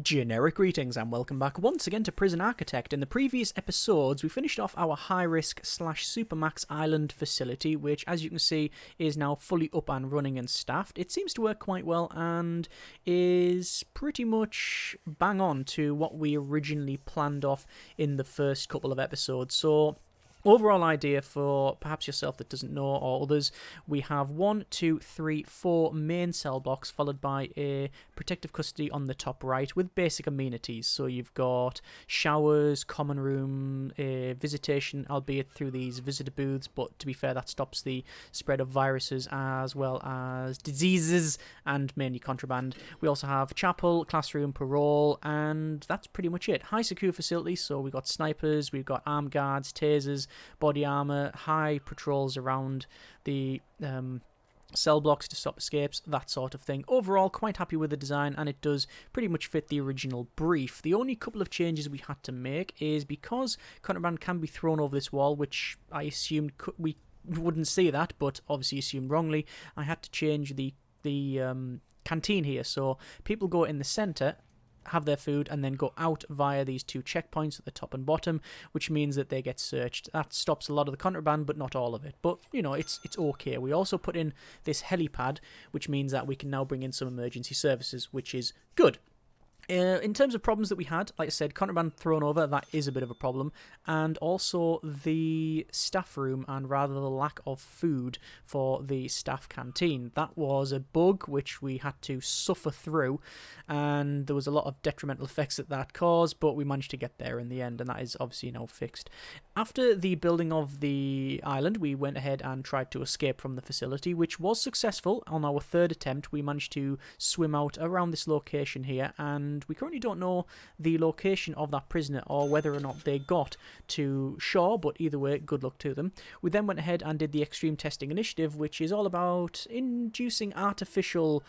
Generic greetings and welcome back once again to Prison Architect. In the previous episodes, we finished off our high-risk/supermax island facility, which, as you can see, is now fully up and running and staffed. It seems to work quite well and is pretty much bang on to what we originally planned off in the first couple of episodes. So, overall idea for perhaps yourself that doesn't know or others, we have 1, 2, 3, 4 main cell blocks followed by a protective custody on the top right with basic amenities. So you've got showers, common room, visitation, albeit through these visitor booths, but to be fair, that stops the spread of viruses as well as diseases and mainly contraband. We also have chapel, classroom, parole, and that's pretty much it. High secure facility, so we've got snipers, we've got armed guards, tasers, body armor, high patrols around the cell blocks to stop escapes, that sort of thing. Overall, quite happy with the design, and it does pretty much fit the original brief. The only couple of changes we had to make is because contraband can be thrown over this wall, which I assumed we wouldn't see that, but obviously assumed wrongly. I had to change the canteen here, so people go in the center, have their food, and then go out via these two checkpoints at the top and bottom, which means that they get searched. That stops a lot of the contraband, but not all of it. But, you know, it's okay. We also put in this helipad, which means that we can now bring in some emergency services, which is good. In terms of problems that we had, like I said, contraband thrown over, that is a bit of a problem. And also the staff room and rather the lack of food for the staff canteen. That was a bug which we had to suffer through, and there was a lot of detrimental effects that caused, but we managed to get there in the end, and that is obviously now fixed. After the building of the island, we went ahead and tried to escape from the facility, which was successful. On our third attempt, we managed to swim out around this location here, and we currently don't know the location of that prisoner or whether or not they got to shore, but either way, good luck to them. We then went ahead and did the Extreme Testing Initiative, which is all about inducing artificial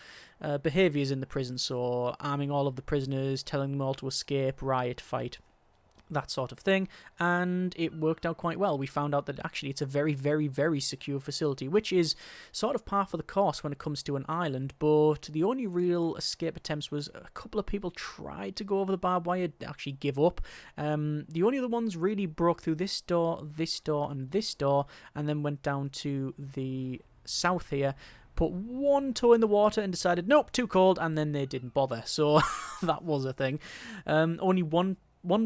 behaviours in the prison, so arming all of the prisoners, telling them all to escape, riot, fight, that sort of thing, and it worked out quite well. We found out that actually it's a very, very, very secure facility, which is sort of par for the course when it comes to an island, but the only real escape attempts was a couple of people tried to go over the barbed wire, actually give up. The only other ones really broke through this door, and this door, and then went down to the south here, put one toe in the water and decided, nope, too cold, and then they didn't bother. So that was a thing. Only one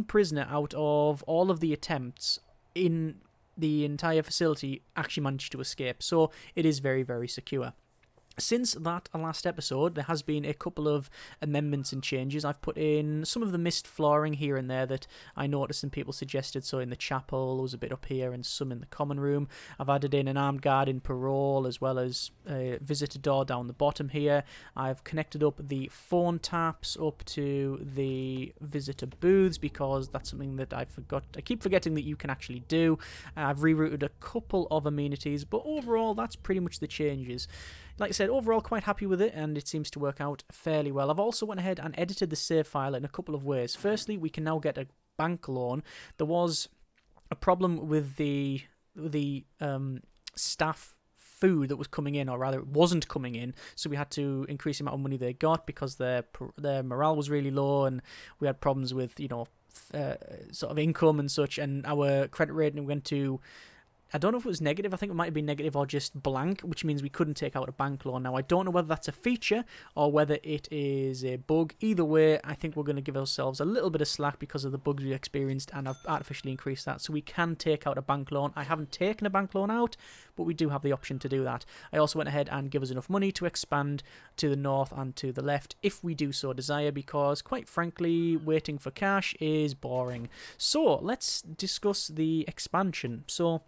prisoner out of all of the attempts in the entire facility actually managed to escape, so it is very, very secure. Since that last episode, there has been a couple of amendments and changes. I've put in some of the mist flooring here and there that I noticed and people suggested. So in the chapel, there was a bit up here and some in the common room. I've added in an armed guard in parole as well as a visitor door down the bottom here. I've connected up the phone taps up to the visitor booths because that's something that I keep forgetting that you can actually do. I've rerouted a couple of amenities, but overall, that's pretty much the changes. Like I said, overall quite happy with it, and it seems to work out fairly well. I've also went ahead and edited the save file in a couple of ways. Firstly, we can now get a bank loan. There was a problem with the staff food that was coming in, or rather it wasn't coming in, so we had to increase the amount of money they got because their morale was really low, and we had problems with, you know, sort of income and such, and our credit rating went to, I don't know if it was negative. I think it might have been negative or just blank, which means we couldn't take out a bank loan. Now, I don't know whether that's a feature or whether it is a bug. Either way, I think we're going to give ourselves a little bit of slack because of the bugs we experienced, and I've artificially increased that, so we can take out a bank loan. I haven't taken a bank loan out, but we do have the option to do that. I also went ahead and give us enough money to expand to the north and to the left if we do so desire, because quite frankly, waiting for cash is boring. So, let's discuss the expansion. So,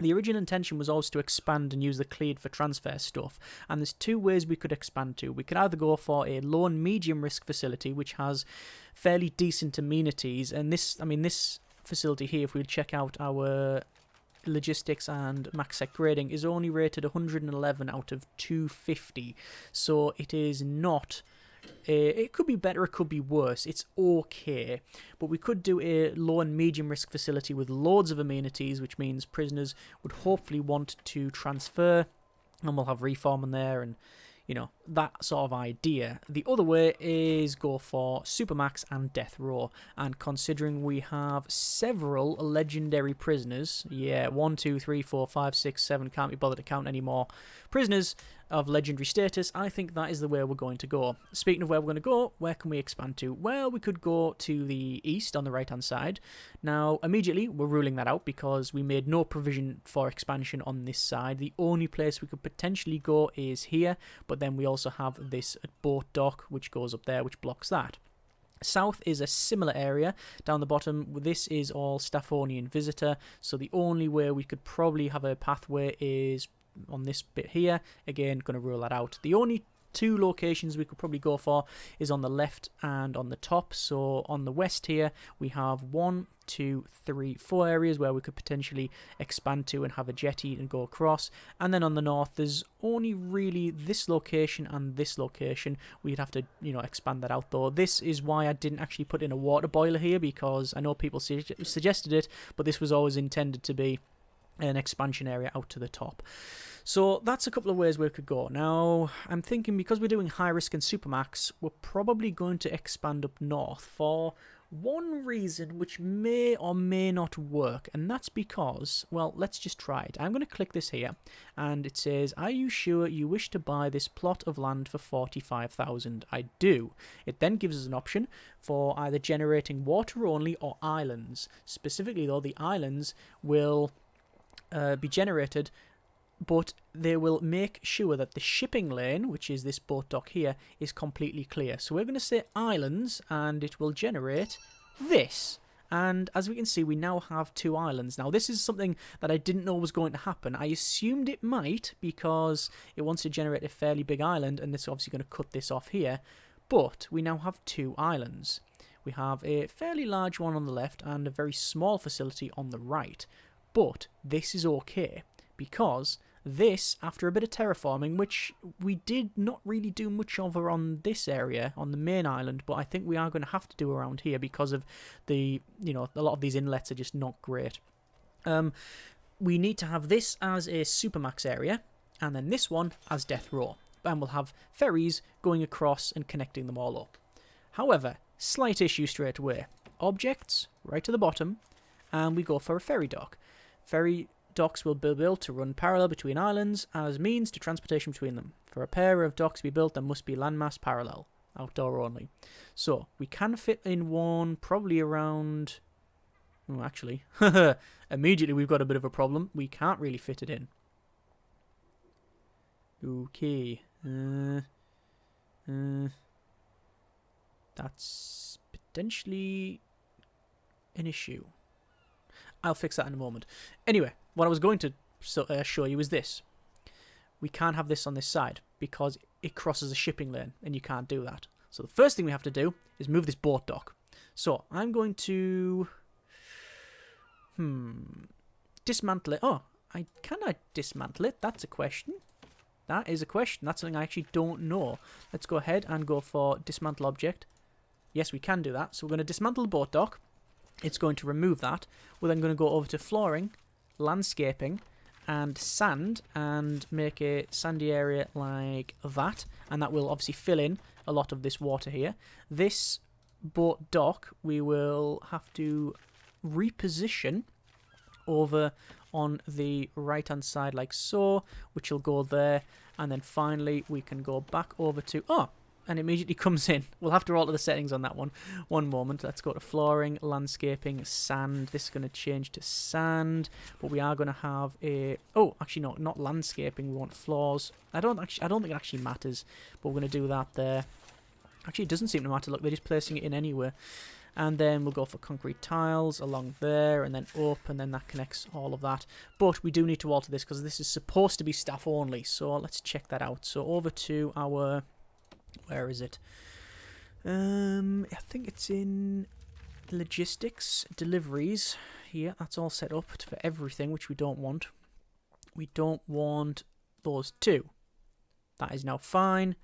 the original intention was always to expand and use the cleared for transfer stuff, and there's two ways we could expand to. We could either go for a low and medium risk facility, which has fairly decent amenities, and this facility here, if we check out our logistics and max sec grading, is only rated 111 out of 250, so it is not... it could be better, it could be worse. It's okay. But we could do a low and medium risk facility with loads of amenities, which means prisoners would hopefully want to transfer, and we'll have reform in there, and you know, that sort of idea. The other way is go for Supermax and Death Row. And considering we have several legendary prisoners, yeah, 1, 2, 3, 4, 5, 6, 7, can't be bothered to count anymore, prisoners of legendary status, I think that is the way we're going to go. Speaking of where we're going to go, where can we expand to? Well, we could go to the east on the right-hand side. Now, immediately, we're ruling that out because we made no provision for expansion on this side. The only place we could potentially go is here, but then we also have this boat dock, which goes up there, which blocks that. South is a similar area. Down the bottom, this is all Staffonian visitor, so the only way we could probably have a pathway is on this bit here. Again, going to rule that out. The only two locations we could probably go for is on the left and on the top. So on the west here, we have 1, 2, 3, 4 areas where we could potentially expand to and have a jetty and go across. And then on the north, there's only really this location and this location. We'd have to, you know, expand that out though. This is why I didn't actually put in a water boiler here, because I know people suggested it, but this was always intended to be an expansion area out to the top. So that's a couple of ways we could go. Now, I'm thinking because we're doing high risk and supermax, we're probably going to expand up north for one reason which may or may not work, and that's because, well, let's just try it. I'm going to click this here, and it says, are you sure you wish to buy this plot of land for 45,000? I do. It then gives us an option for either generating water only or islands. Specifically though, the islands will be generated, but they will make sure that the shipping lane, which is this boat dock here, is completely clear. So we're going to say islands, and it will generate this. And as we can see, we now have 2 islands. Now, this is something that I didn't know was going to happen. I assumed it might, because it wants to generate a fairly big island, and it's obviously going to cut this off here. But we now have 2 islands. We have a fairly large one on the left and a very small facility on the right. But this is okay, because this, after a bit of terraforming, which we did not really do much of on this area, on the main island, but I think we are going to have to do around here because of the, you know, a lot of these inlets are just not great. We need to have this as a supermax area, and then this one as death row. And we'll have ferries going across and connecting them all up. However, slight issue straight away. Objects, right to the bottom, and we go for a ferry dock. Ferry docks will be built to run parallel between islands as means to transportation between them. For a pair of docks to be built, there must be landmass parallel, outdoor only. So we can fit in one probably around... Oh, actually, immediately we've got a bit of a problem. We can't really fit it in. Okay. That's potentially an issue. I'll fix that in a moment. Anyway, what I was going to show you is this. We can't have this on this side because it crosses a shipping lane, and you can't do that. So the first thing we have to do is move this boat dock. So I'm going to... dismantle it. Oh, can I dismantle it? That's a question. That is a question. That's something I actually don't know. Let's go ahead and go for dismantle object. Yes, we can do that. So we're going to dismantle the boat dock. It's going to remove that. We're then going to go over to flooring, landscaping, and sand, and make a sandy area like that. And that will obviously fill in a lot of this water here. This boat dock we will have to reposition over on the right hand side like so, which will go there. And then finally we can go back over to... Oh! And it immediately comes in. We'll have to alter the settings on that one. One moment. Let's go to flooring, landscaping, sand. This is going to change to sand, but we are going to have a... Oh, actually no, not landscaping. We want floors. I don't think it actually matters, but we're going to do that there. Actually, it doesn't seem to matter. Look, they're just placing it in anywhere. And then we'll go for concrete tiles along there, and then up, and then that connects all of that. But we do need to alter this because this is supposed to be staff only. So let's check that out. So over to our... Where is it? I think it's in logistics, deliveries. Here, that's all set up for everything, which we don't want. We don't want those 2. That is now fine.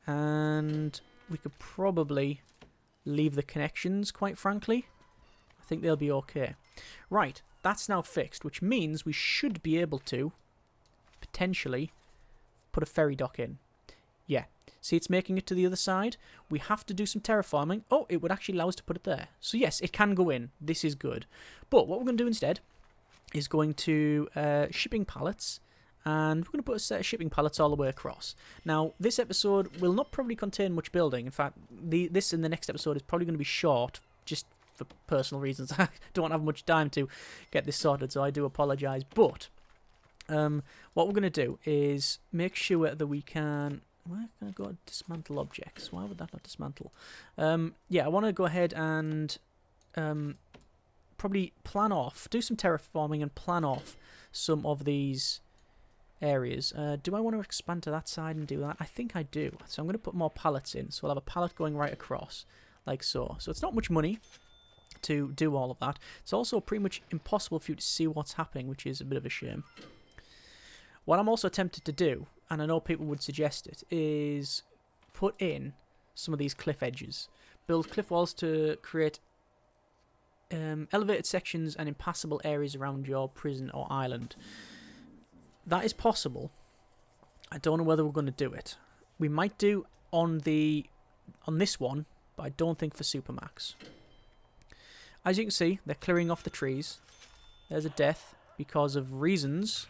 And we could probably leave the connections, quite frankly. I think they'll be okay. Right, that's now fixed, which means we should be able to potentially put a ferry dock in. Yeah. See, it's making it to the other side. We have to do some terraforming. Oh, it would actually allow us to put it there. So yes, it can go in. This is good. But what we're going to do instead is going to shipping pallets. And we're going to put a set of shipping pallets all the way across. Now, this episode will not probably contain much building. In fact, this in the next episode is probably going to be short, just for personal reasons. I don't have much time to get this sorted, so I do apologise. But what we're going to do is make sure that we can... Where can I go? Dismantle objects. Why would that not dismantle? Yeah, I want to go ahead and probably plan off, do some terraforming and plan off some of these areas. Do I want to expand to that side and do that? I think I do. So I'm going to put more pallets in. So we'll have a pallet going right across, like so. So it's not much money to do all of that. It's also pretty much impossible for you to see what's happening, which is a bit of a shame. What I'm also tempted to do, and I know people would suggest it, is put in some of these cliff edges. Build cliff walls to create elevated sections and impassable areas around your prison or island. That is possible. I don't know whether we're going to do it. We might do on this one, but I don't think for Supermax. As you can see, they're clearing off the trees. There's a death because of reasons.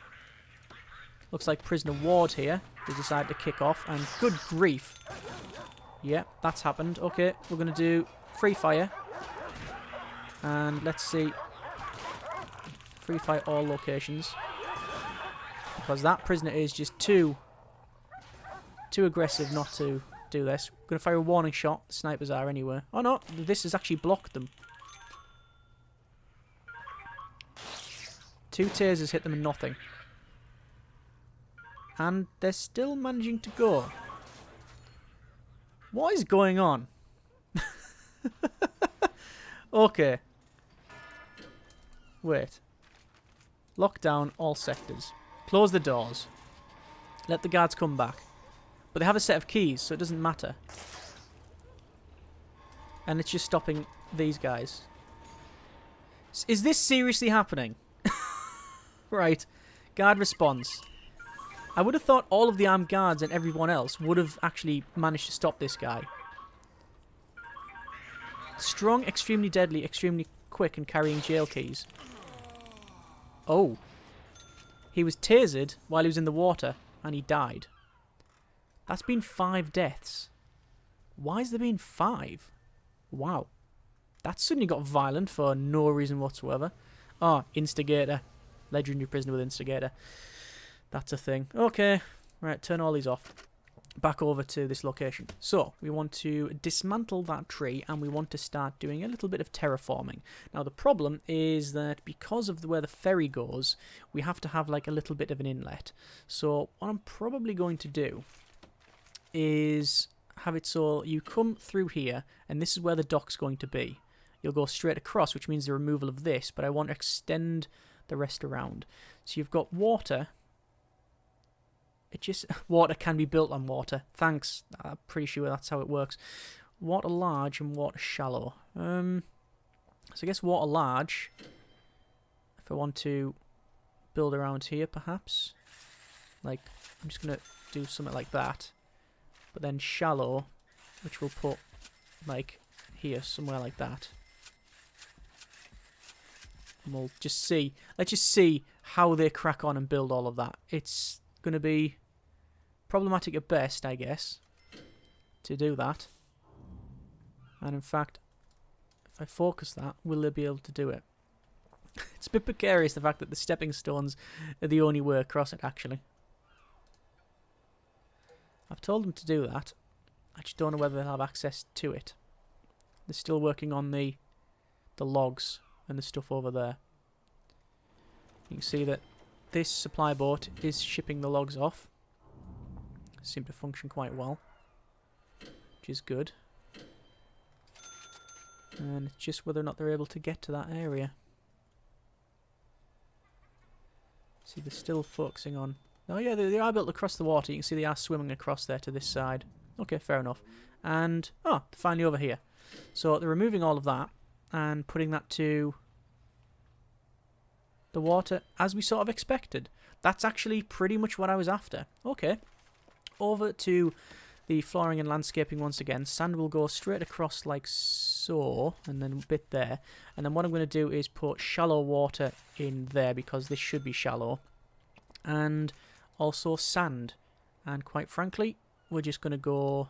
Looks like Prisoner Ward here has decided to kick off, and good grief. Yeah, that's happened. Okay, we're going to do free fire. And let's see. Free fire all locations. Because that prisoner is just too aggressive not to do this. We're going to fire a warning shot. The snipers are anywhere. Oh no, this has actually blocked them. 2 tasers hit them and nothing. And they're still managing to go. What is going on? Okay. Wait. Lock down all sectors. Close the doors. Let the guards come back. But they have a set of keys, so it doesn't matter. And it's just stopping these guys. Is this seriously happening? Right. Guard response. I would have thought all of the armed guards and everyone else would have actually managed to stop this guy. Strong, extremely deadly, extremely quick, and carrying jail keys. Oh. He was tasered while he was in the water, and he died. That's been 5 deaths. Why has there been 5? Wow. That suddenly got violent for no reason whatsoever. Oh, instigator. Legendary prisoner with instigator. That's a thing. Okay. Right, turn all these off. Back over to this location. So, we want to dismantle that tree, and we want to start doing a little bit of terraforming. Now, the problem is that because of where the ferry goes, we have to have like a little bit of an inlet. So, what I'm probably going to do is have it so you come through here, and this is where the dock's going to be. You'll go straight across, which means the removal of this, but I want to extend the rest around. So you've got water. Water can be built on water. Thanks. I'm pretty sure that's how it works. Water large and water shallow. So I guess water large. If I want to build around here, perhaps. Like, I'm just going to do something like that. But then shallow, which we'll put, like, here, somewhere like that. And we'll just see. Let's just see how they crack on and build all of that. It's going to be problematic at best, I guess, to do that. And in fact, if I focus that, will they be able to do it? It's a bit precarious, the fact that the stepping stones are the only way across it, actually. I've told them to do that. I just don't know whether they'll have access to it. They're still working on the logs and the stuff over there. You can see that this supply boat is shipping the logs off. Seem to function quite well, which is good. And it's just whether or not they're able to get to that area. See, they're still focusing on... Oh yeah, they are built across the water. You can see they are swimming across there to this side. Okay, fair enough. And, oh, finally over here. So they're removing all of that and putting that to the water as we sort of expected. That's actually pretty much what I was after. Okay. Over to the flooring and landscaping once again. Sand will go straight across like so, and then a bit there. And then what I'm going to do is put shallow water in there, because this should be shallow. And also sand. And quite frankly, we're just going to go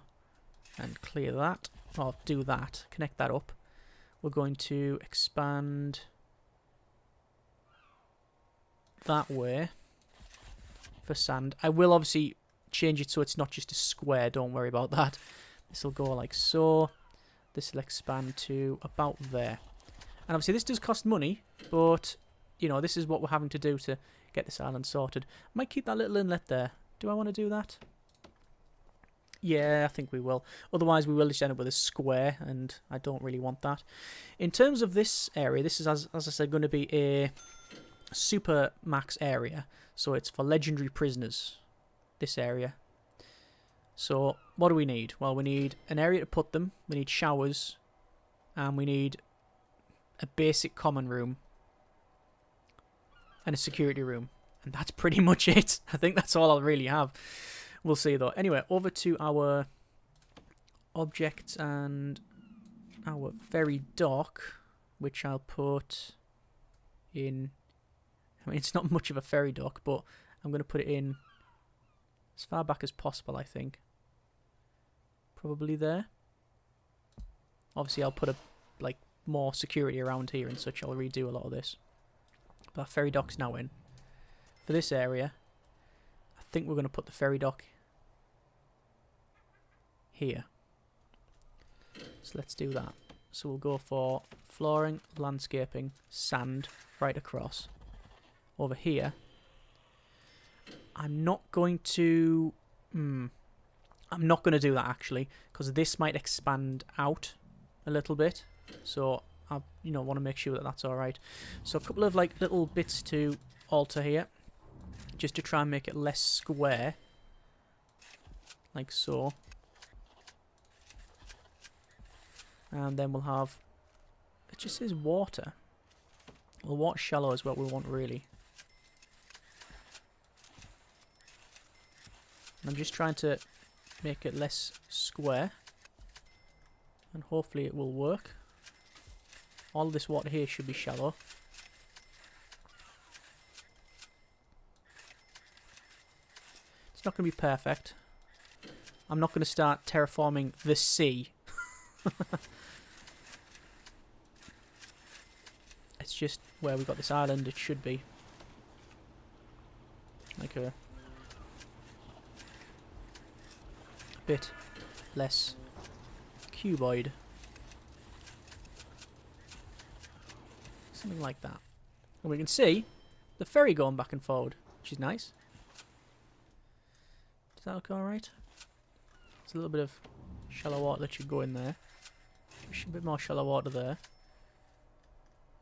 and clear that. Or do that. Connect that up. We're going to expand that way for sand. I will obviously change it so it's not just a square. Don't worry about that. This will go like so. This will expand to about there. And obviously this does cost money, but you know, this is what we're having to do to get this island sorted. I might keep that little inlet there. Do I want to do that? Yeah, I think we will. Otherwise we will just end up with a square, and I don't really want that. In terms of this area, this is, as I said, going to be a super max area. So it's for legendary prisoners, this area. So what do we need? Well, we need an area to put them, we need showers, and we need a basic common room and a security room. And that's pretty much it. I think that's all I'll really have. We'll see though. Anyway, over to our objects and our ferry dock, which I'll put in. I mean, it's not much of a ferry dock, but I'm going to put it in as far back as possible, I think. Probably there. Obviously, I'll put more security around here and such. I'll redo a lot of this. But our ferry dock's now in. For this area, I think we're going to put the ferry dock here. So let's do that. So we'll go for flooring, landscaping, sand right across. Over here, I'm not going to do that actually, because this might expand out a little bit. So I want to make sure that that's all right. So a couple of little bits to alter here, just to try and make it less square, like so. And then we'll have, it just says water. Well, water shallow is what we want really. I'm just trying to make it less square, and hopefully it will work. All of this water here should be shallow. It's not going to be perfect. I'm not going to start terraforming the sea. It's just where we got this island, it should be like a bit less cuboid. Something like that. And we can see the ferry going back and forward, which is nice. Does that look alright? There's a little bit of shallow water that should go in there. A bit more shallow water there.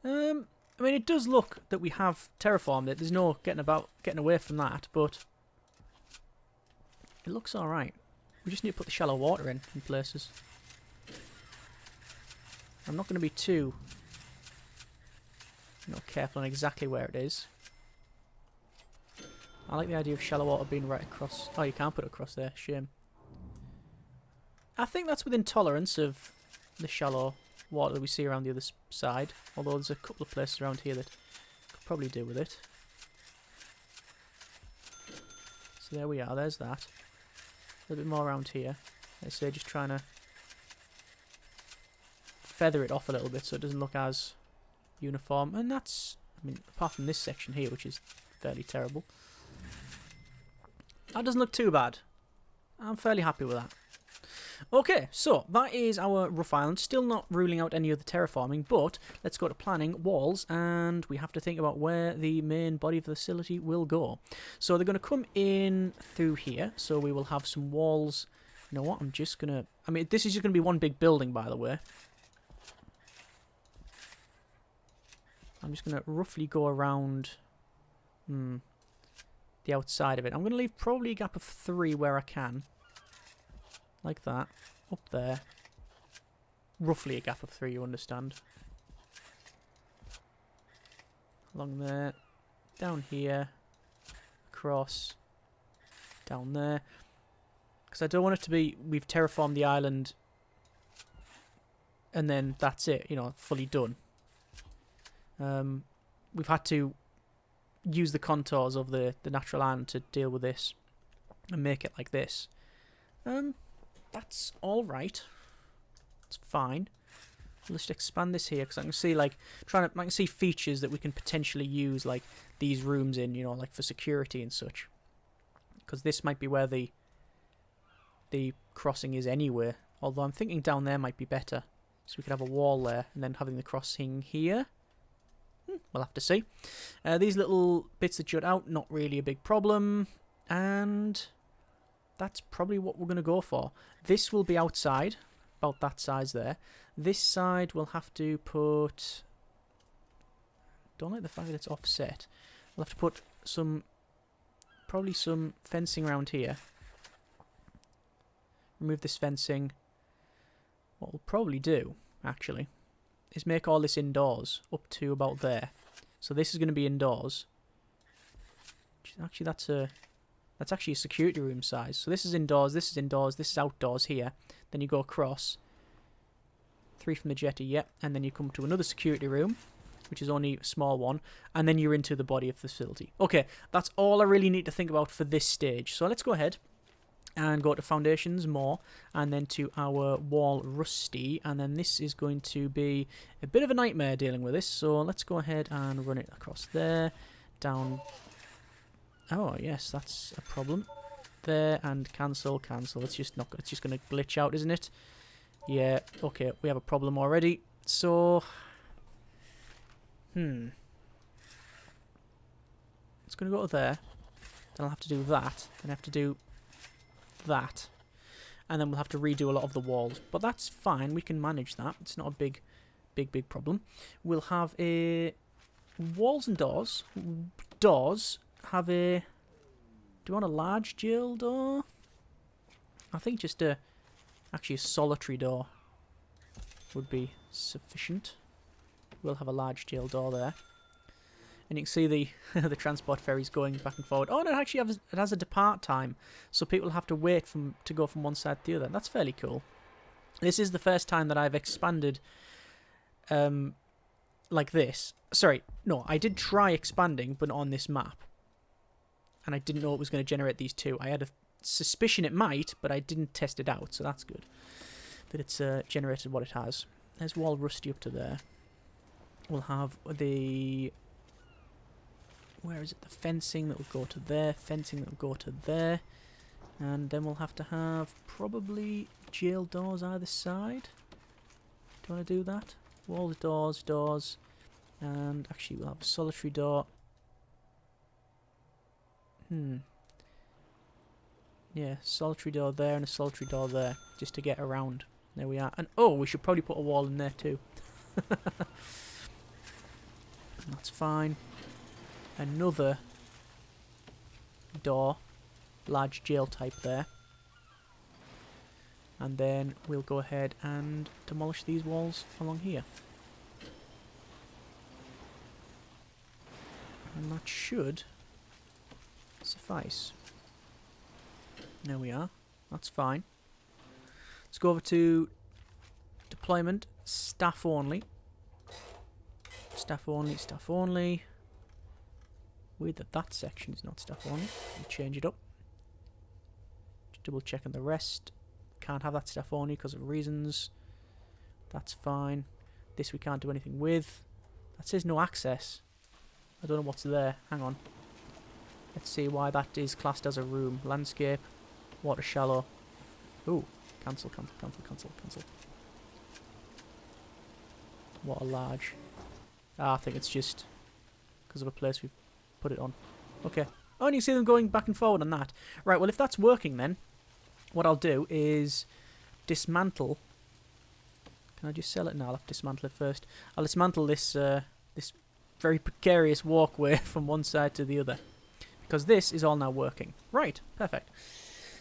I mean, it does look that we have terraformed it. There's no getting away from that, but it looks alright. We just need to put the shallow water in places. I'm not going to be too careful on exactly where it is. I like the idea of shallow water being right across. Oh, you can't put it across there. Shame. I think that's within tolerance of the shallow water that we see around the other side. Although there's a couple of places around here that could probably do with it. So there we are. There's that. A little bit more around here. Like I say, just trying to feather it off a little bit so it doesn't look as uniform. And that's, I mean, apart from this section here, which is fairly terrible. That doesn't look too bad. I'm fairly happy with that. Okay, so that is our rough island. Still not ruling out any other terraforming, but let's go to planning walls, and we have to think about where the main body of the facility will go. So they're going to come in through here, so we will have some walls. You know what, I'm just going to... I mean, this is just going to be one big building, by the way. I'm just going to roughly go around the outside of it. I'm going to leave probably a gap of 3 where I can. Like that. Up there. Roughly a gap of 3, you understand. Along there. Down here. Across. Down there. Because I don't want it to be, we've terraformed the island and then that's it, you know, fully done. We've had to use the contours of the natural island to deal with this and make it like this. That's alright. It's fine. Let's just expand this here because I can see like I can see features that we can potentially use like these rooms in, you know, like for security and such. Because this might be where the crossing is anyway. Although I'm thinking down there might be better. So we could have a wall there and then having the crossing here. We'll have to see. These little bits that jut out, not really a big problem. And that's probably what we're going to go for. This will be outside, about that size there. This side we'll have to put... Don't like the fact that it's offset. We'll have to put probably some fencing around here. Remove this fencing. What we'll probably do, actually, is make all this indoors up to about there. So this is going to be indoors. Actually, that's actually a security room size. So this is indoors, this is indoors, this is outdoors here. Then you go across. 3 from the jetty, yep. And then you come to another security room, which is only a small one. And then you're into the body of the facility. Okay, that's all I really need to think about for this stage. So let's go ahead and go to foundations more, and then to our wall rusty, and then this is going to be a bit of a nightmare dealing with this, so let's go ahead and run it across there, down, oh yes, that's a problem, there, and cancel, it's just going to glitch out, isn't it? Yeah, okay, we have a problem already, so, it's going to go to there, then I'll have to do that, and I have to do that, and then we'll have to redo a lot of the walls, but that's fine, we can manage that. It's not a big problem. We'll have a walls and doors have a, do you want a large jail door? I think just actually a solitary door would be sufficient. We'll have a large jail door there. And you can see the the transport ferries going back and forward. Oh, and it has a depart time, so people have to wait to go from one side to the other. That's fairly cool. This is the first time that I've expanded like this. Sorry, no, I did try expanding, but on this map. And I didn't know it was going to generate these two. I had a suspicion it might, but I didn't test it out, so that's good. That it's generated what it has. There's wall rusty up to there. We'll have the... Where is it? The fencing that will go to there, fencing that will go to there. And then we'll have to have probably jail doors either side. Do you want to do that? Walls, doors. And actually we'll have a solitary door. Yeah, solitary door there and a solitary door there, just to get around. There we are. And oh, we should probably put a wall in there too. That's fine. Another door, large jail type there. And then we'll go ahead and demolish these walls along here. And that should suffice. There we are. That's fine. Let's go over to deployment, staff only. Staff only. Weird that section is not staff only. We'll change it up. Just double checking the rest. Can't have that staff only because of reasons. That's fine. This we can't do anything with. That says no access. I don't know what's there. Hang on. Let's see why that is classed as a room. Landscape. Water shallow. Ooh. Cancel. Water large. I think it's just because of a place we've put it on. Okay. Oh, and you see them going back and forward on that. Right, well, if that's working then, what I'll do is dismantle. Can I just sell it now? I'll have to dismantle it first. I'll dismantle this this very precarious walkway from one side to the other, because this is all now working. Right, perfect.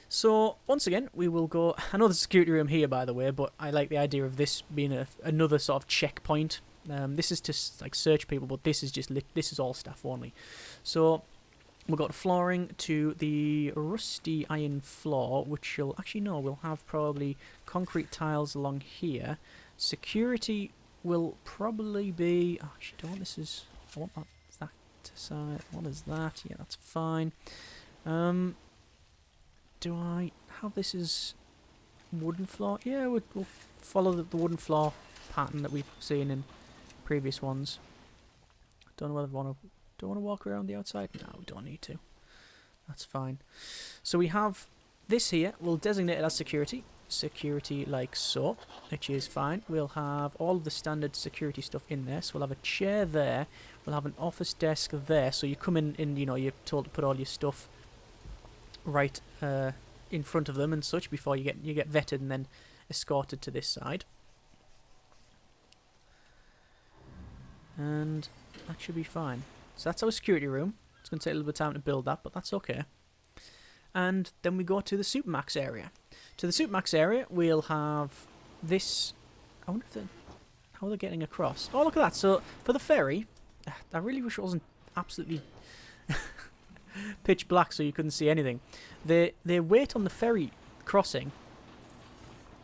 So, once again, we will go... I know there's a security room here, by the way, but I like the idea of this being another sort of checkpoint. This is to like search people, but this is just this is all staff only. So We've got flooring to the rusty iron floor, which will actually no, we'll have probably concrete tiles along here. Security will probably be. Oh, actually, don't want this is. I want that side. What is that? Yeah, that's fine. Do I have this as wooden floor? Yeah, we'll follow the wooden floor pattern that we've seen in previous ones. Don't know whether we want to. Do I want to walk around the outside? No, we don't need to. That's fine. So we have this here. We'll designate it as security. Security like so, which is fine. We'll have all of the standard security stuff in there. So we'll have a chair there. We'll have an office desk there. So you come in, you know, you're told to put all your stuff right in front of them and such before you get vetted and then escorted to this side. And that should be fine. So that's our security room. It's going to take a little bit of time to build that, but that's okay. And then we go to the Supermax area. To the Supermax area, we'll have this. I wonder if how they're getting across. Oh, look at that. So for the ferry, I really wish it wasn't absolutely pitch black so you couldn't see anything. They wait on the ferry crossing,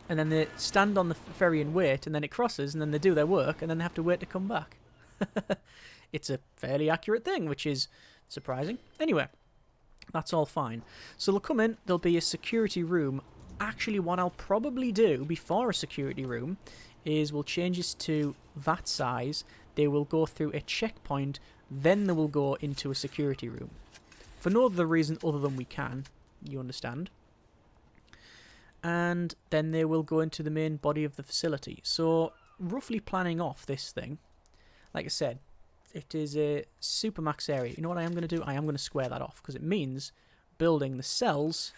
and then they stand on the ferry and wait, and then it crosses, and then they do their work, and then they have to wait to come back. It's a fairly accurate thing, which is surprising. Anyway, that's all fine. So they'll come in, there'll be a security room. Actually, what I'll probably do before a security room is we'll change this to that size. They will go through a checkpoint, then they will go into a security room. For no other reason other than we can, you understand. And then they will go into the main body of the facility. So, roughly planning off this thing, like I said, it is a Supermax area. You know what I am going to do? I am going to square that off, because it means building the cells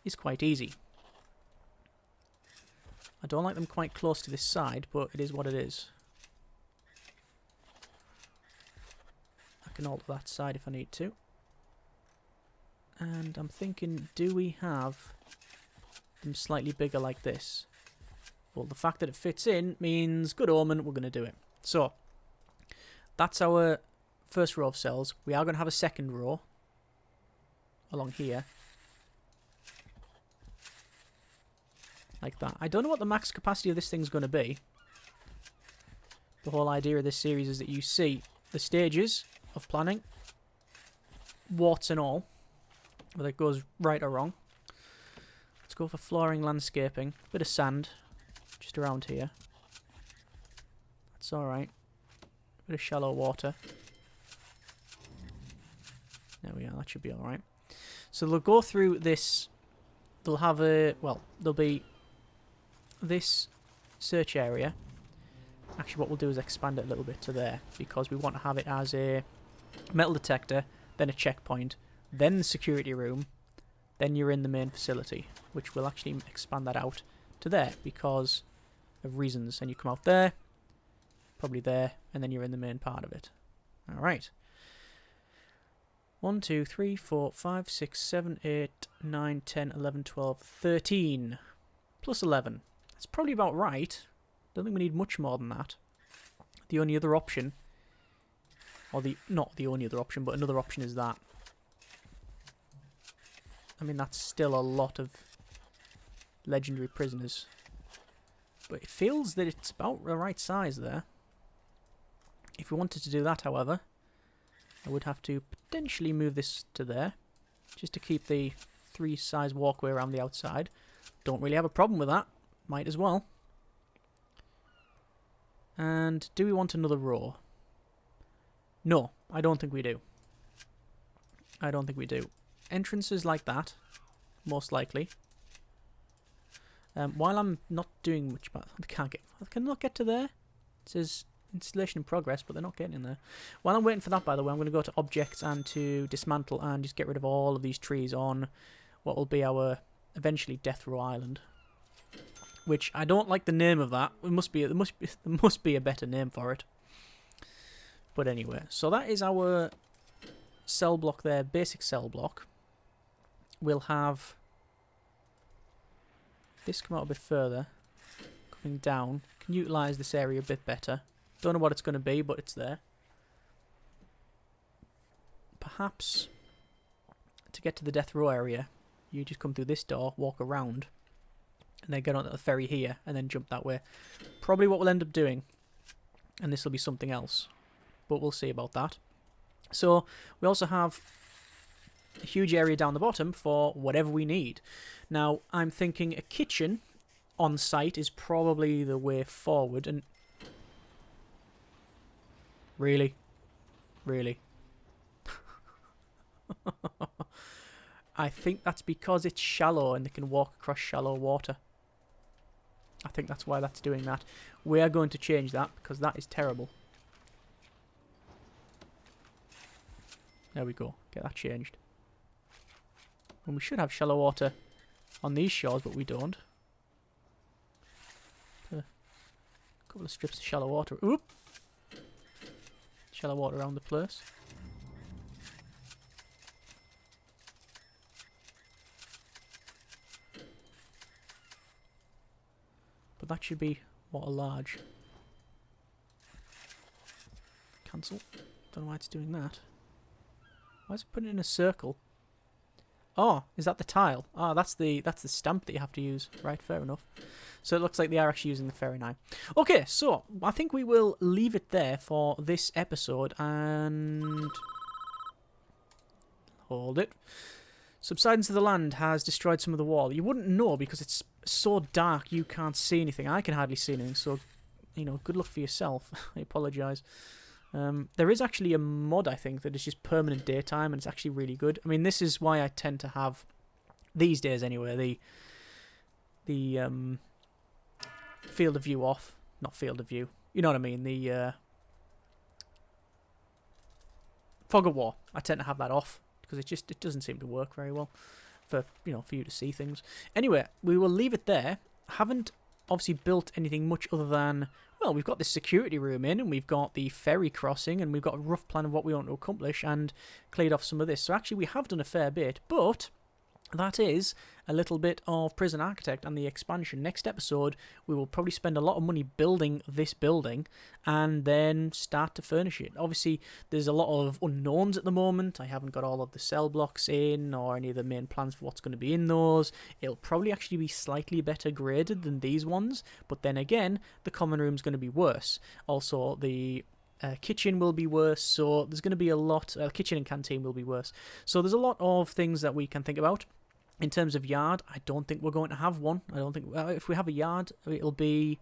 is quite easy. I don't like them quite close to this side, but it is what it is. I can alter that side if I need to. And I'm thinking, do we have them slightly bigger like this? Well, the fact that it fits in means good omen, we're going to do it. So, that's our first row of cells. We are going to have a second row along here. Like that. I don't know what the max capacity of this thing's going to be. The whole idea of this series is that you see the stages of planning, warts and all, whether it goes right or wrong. Let's go for flooring, landscaping, bit of sand just around here. That's alright. Bit of shallow water. There we are, that should be alright. So they'll go through this. They'll have a, well, there'll be this search area. Actually, what we'll do is expand it a little bit to there, because we want to have it as a metal detector, then a checkpoint, then the security room, then you're in the main facility, which will actually expand that out to there because of reasons. And you come out there, probably there, and then you're in the main part of it. Alright. 1, 2, 3, 4, 5, 6, 7, 8, 9, 10, 11, 12, 13. Plus 11. That's probably about right. Don't think we need much more than that. The only other option, or not the only other option, but another option is that. I mean, that's still a lot of legendary prisoners. But it feels that it's about the right size there. If we wanted to do that, however, I would have to potentially move this to there, just to keep the 3-size walkway around the outside. Don't really have a problem with that. Might as well. And do we want another row? No, I don't think we do. I don't think we do. Entrances like that, most likely. While I'm not doing much, but I cannot get to there. It says installation in progress, but they're not getting in there. While I'm waiting for that, by the way, I'm going to go to objects and to dismantle and just get rid of all of these trees on what will be our eventually Death Row Island. Which I don't like the name of that. There must be a better name for it. But anyway, so that is our cell block there, basic cell block. We'll have this come out a bit further, coming down. Can utilise this area a bit better. Don't know what it's going to be, but it's there. Perhaps to get to the death row area, you just come through this door, walk around, and then get onto the ferry here, and then jump that way. Probably what we'll end up doing. And this will be something else. But we'll see about that. So, we also have a huge area down the bottom for whatever we need. Now, I'm thinking a kitchen on site is probably the way forward. And really? Really? I think that's because it's shallow and they can walk across shallow water. I think that's why that's doing that. We are going to change that because that is terrible. There we go. Get that changed. And we should have shallow water on these shores, but we don't. A couple of strips of shallow water. Oop! Shallow water around the place. But that should be what, a large. Cancel. Don't know why it's doing that. Why is it putting it in a circle? Oh, is that the tile? Ah, that's the stamp that you have to use. Right, fair enough. So it looks like they are actually using the ferry now. Okay, so I think we will leave it there for this episode and hold it. Subsidence of the land has destroyed some of the wall. You wouldn't know because it's so dark you can't see anything. I can hardly see anything, so, you know, good luck for yourself. I apologise. There is actually a mod, I think, that is just permanent daytime, and it's actually really good. I mean, this is why I tend to have, these days anyway, the field of view off. Not field of view. You know what I mean? The fog of war. I tend to have that off because it doesn't seem to work very well for you to see things. Anyway, we will leave it there. Haven't obviously built anything much other than, well, we've got this security room in, and we've got the ferry crossing, and we've got a rough plan of what we want to accomplish, and cleared off some of this. So actually we have done a fair bit, but that is a little bit of Prison Architect and the expansion. Next episode, we will probably spend a lot of money building this building and then start to furnish it. Obviously, there's a lot of unknowns at the moment. I haven't got all of the cell blocks in or any of the main plans for what's going to be in those. It'll probably actually be slightly better graded than these ones, but then again, the common room's going to be worse. Also, the kitchen will be worse, so there's going to be a lot. Kitchen and canteen will be worse. So there's a lot of things that we can think about. In terms of yard, I don't think we're going to have one. I don't think if we have a yard, it'll be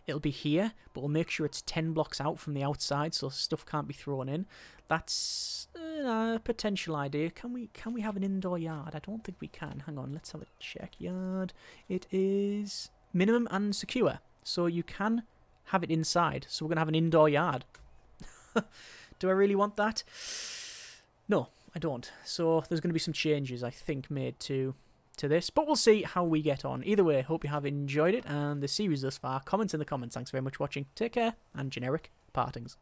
here, but we'll make sure it's 10 blocks out from the outside, so stuff can't be thrown in. That's a potential idea. Can we have an indoor yard? I don't think we can. Hang on, let's have a check. Yard. It is minimum and secure, so you can have it inside. So we're gonna have an indoor yard. Do I really want that? No, I don't. So there's going to be some changes, I think, made to this. But we'll see how we get on. Either way, hope you have enjoyed it and the series thus far. Comments in the comments. Thanks very much for watching. Take care and generic partings.